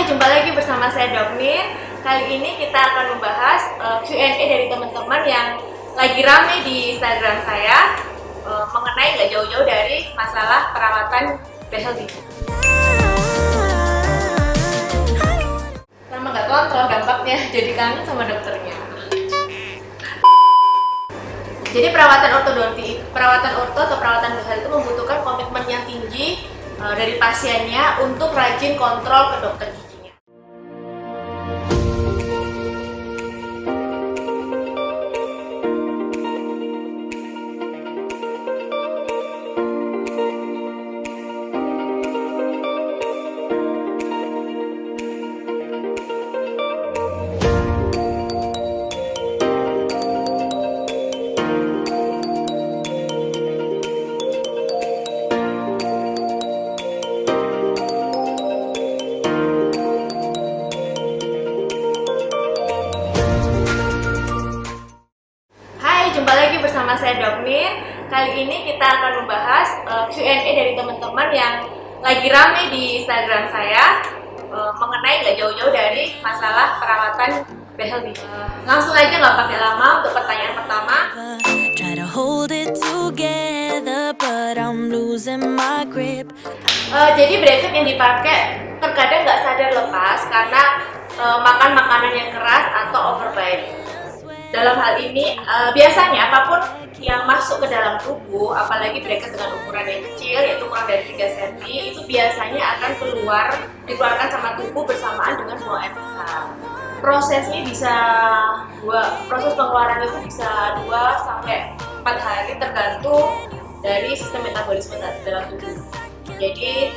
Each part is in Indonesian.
Hai, jumpa lagi bersama saya Dokmin. Kali ini kita akan membahas Q&A dari teman-teman yang lagi rame di Instagram saya mengenai nggak jauh-jauh dari masalah perawatan behel gigi. Lama nggak kontrol dampaknya jadi kangen sama dokternya. Jadi perawatan orto atau perawatan behel itu membutuhkan komitmen yang tinggi dari pasiennya untuk rajin kontrol ke dokter giginya. Jumpa lagi bersama saya Dokmin. Kali ini kita akan membahas Q&A dari teman-teman yang lagi rame di Instagram saya mengenai nggak jauh-jauh dari masalah perawatan behel gigi. Langsung aja nggak pakai lama untuk pertanyaan pertama. Jadi bracket yang dipakai terkadang nggak sadar lepas karena makan makanan yang keras atau overbite. Dalam hal ini, biasanya apapun yang masuk ke dalam tubuh, apalagi bracket dengan ukuran yang kecil, yaitu kurang dari 3 cm, itu biasanya akan dikeluarkan sama tubuh bersamaan dengan buang air besar. Prosesnya proses pengeluaran itu bisa 2 sampai 4 hari tergantung dari sistem metabolisme dalam tubuh. Jadi,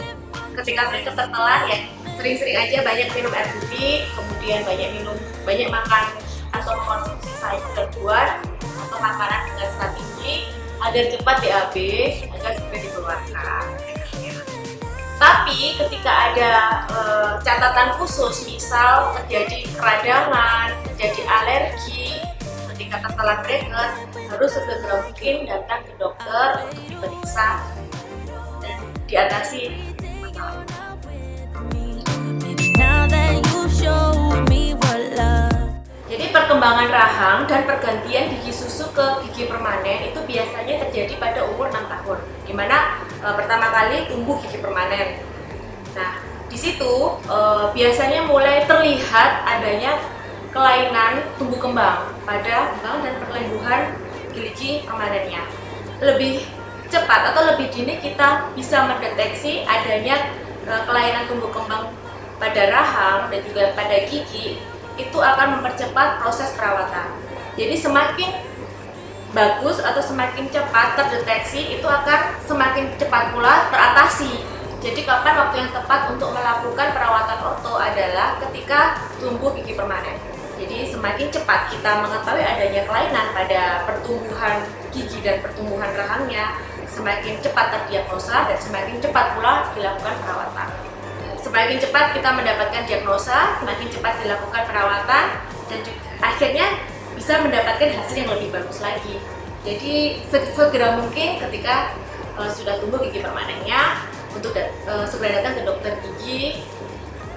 ketika bracket tertelan, ya sering-sering aja banyak minum air putih, kemudian banyak makan atau mengkonsumsi sayur terbuat atau makanan dengan serat tinggi agar cepat BAB agar segera dikeluarkan. Tapi ketika ada catatan khusus, misal terjadi keradangan, terjadi alergi ketika tertelan bracket, harus segera mungkin datang ke dokter untuk diperiksa dan diatasi masalahnya. Jadi perkembangan rahang dan pergantian gigi susu ke gigi permanen itu biasanya terjadi pada umur 6 tahun, di mana pertama kali tumbuh gigi permanen. Nah, di situ biasanya mulai terlihat adanya kelainan tumbuh kembang pada dan pertumbuhan gigi permanennya. Lebih cepat atau lebih dini kita bisa mendeteksi adanya kelainan tumbuh kembang pada rahang dan juga pada gigi, itu akan mempercepat proses perawatan. Jadi semakin bagus atau semakin cepat terdeteksi, itu akan semakin cepat pula teratasi. Jadi kapan waktu yang tepat untuk melakukan perawatan orto adalah ketika tumbuh gigi permanen. Jadi semakin cepat kita mengetahui adanya kelainan pada pertumbuhan gigi dan pertumbuhan rahangnya, semakin cepat terdiagnosa dan semakin cepat pula dilakukan perawatan. Semakin cepat kita mendapatkan diagnosa, semakin cepat dilakukan perawatan, dan akhirnya bisa mendapatkan hasil yang lebih bagus lagi. Jadi segera mungkin ketika sudah tumbuh gigi permanennya, untuk segera datang ke dokter gigi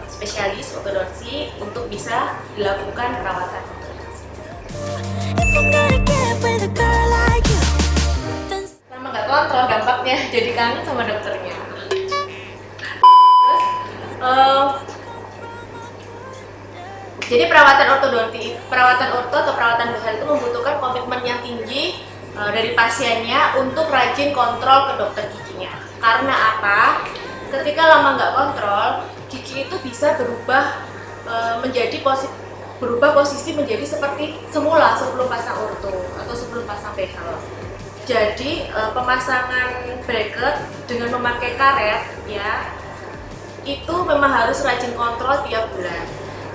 spesialis ortodonsi untuk bisa dilakukan perawatan. Lama nggak kontrol dampaknya jadi kangen sama dokternya. Jadi perawatan orto atau perawatan behel itu membutuhkan komitmen yang tinggi dari pasiennya untuk rajin kontrol ke dokter giginya. Karena apa? Ketika lama nggak kontrol, gigi itu bisa berubah posisi menjadi seperti semula sebelum pasang orto atau sebelum pasang behel. Jadi pemasangan bracket dengan memakai karet, ya, itu memang harus rajin kontrol tiap bulan.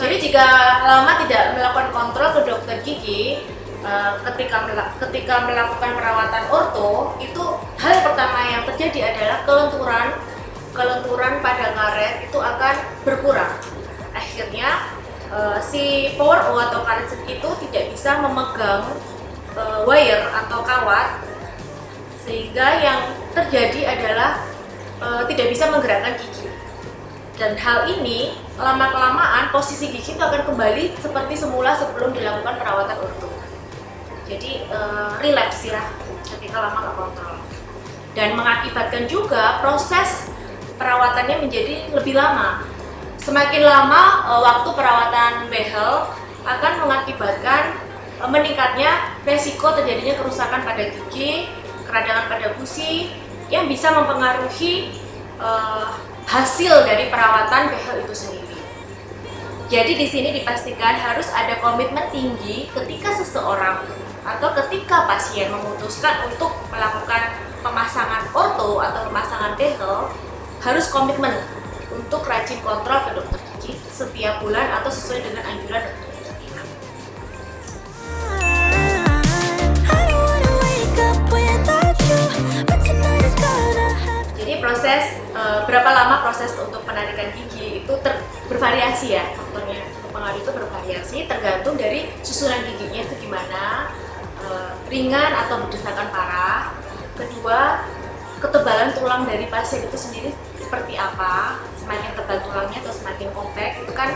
Jadi jika lama tidak melakukan kontrol ke dokter gigi, ketika melakukan perawatan orto, itu hal pertama yang terjadi adalah kelenturan pada karet itu akan berkurang. Akhirnya si power O atau karet itu tidak bisa memegang wire atau kawat, sehingga yang terjadi adalah tidak bisa menggerakkan gigi. Dan hal ini lama-kelamaan posisi gigi itu akan kembali seperti semula sebelum dilakukan perawatan orto. Jadi relapse ya ketika lama nggak kontrol. Dan mengakibatkan juga proses perawatannya menjadi lebih lama. Semakin lama waktu perawatan behel akan mengakibatkan meningkatnya resiko terjadinya kerusakan pada gigi, keradangan pada gusi yang bisa mempengaruhi hasil dari perawatan behel itu sendiri. Jadi di sini dipastikan harus ada komitmen tinggi ketika seseorang atau ketika pasien memutuskan untuk melakukan pemasangan orto atau pemasangan behel, harus komitmen untuk rajin kontrol ke dokter gigi setiap bulan atau sesuai dengan anjuran dokter gigi. Jadi proses berapa lama proses untuk penarikan gigi itu bervariasi ya, faktornya pengaruh itu bervariasi tergantung dari susunan giginya itu gimana, ringan atau berdesakan parah. Kedua, ketebalan tulang dari pasien itu sendiri seperti apa. Semakin tebal tulangnya atau semakin kompak itu kan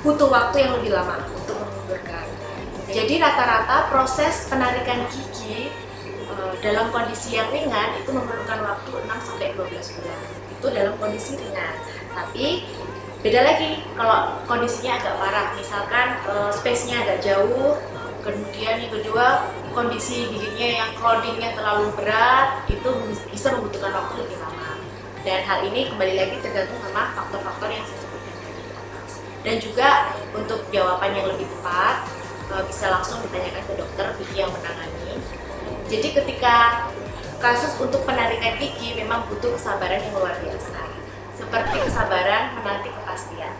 butuh waktu yang lebih lama untuk menguburkan. Jadi rata-rata proses penarikan gigi dalam kondisi yang ringan itu memerlukan waktu 6-12 bulan. Itu dalam kondisi ringan. Tapi beda lagi kalau kondisinya agak parah, misalkan space-nya agak jauh. Kemudian yang kedua, kondisi giginya yang crowding-nya terlalu berat, itu bisa membutuhkan waktu lebih lama. Dan hal ini kembali lagi tergantung sama faktor-faktor yang saya sebutkan tadi. Dan juga untuk jawaban yang lebih tepat, bisa langsung ditanyakan ke dokter gigi yang menangani. Jadi ketika kasus untuk penarikan gigi memang butuh kesabaran yang luar biasa. Seperti kesabaran menanti kepastian.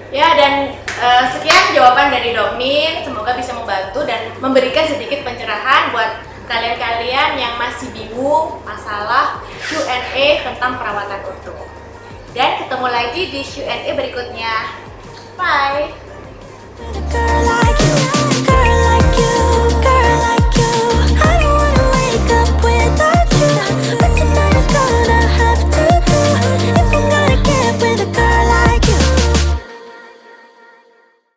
Ya, dan sekian jawaban dari Dokmin, semoga bisa membantu dan memberikan sedikit pencerahan buat kalian-kalian yang masih bingung masalah Q&A tentang perawatan orto. Dan ketemu lagi di Q&A berikutnya. Bye!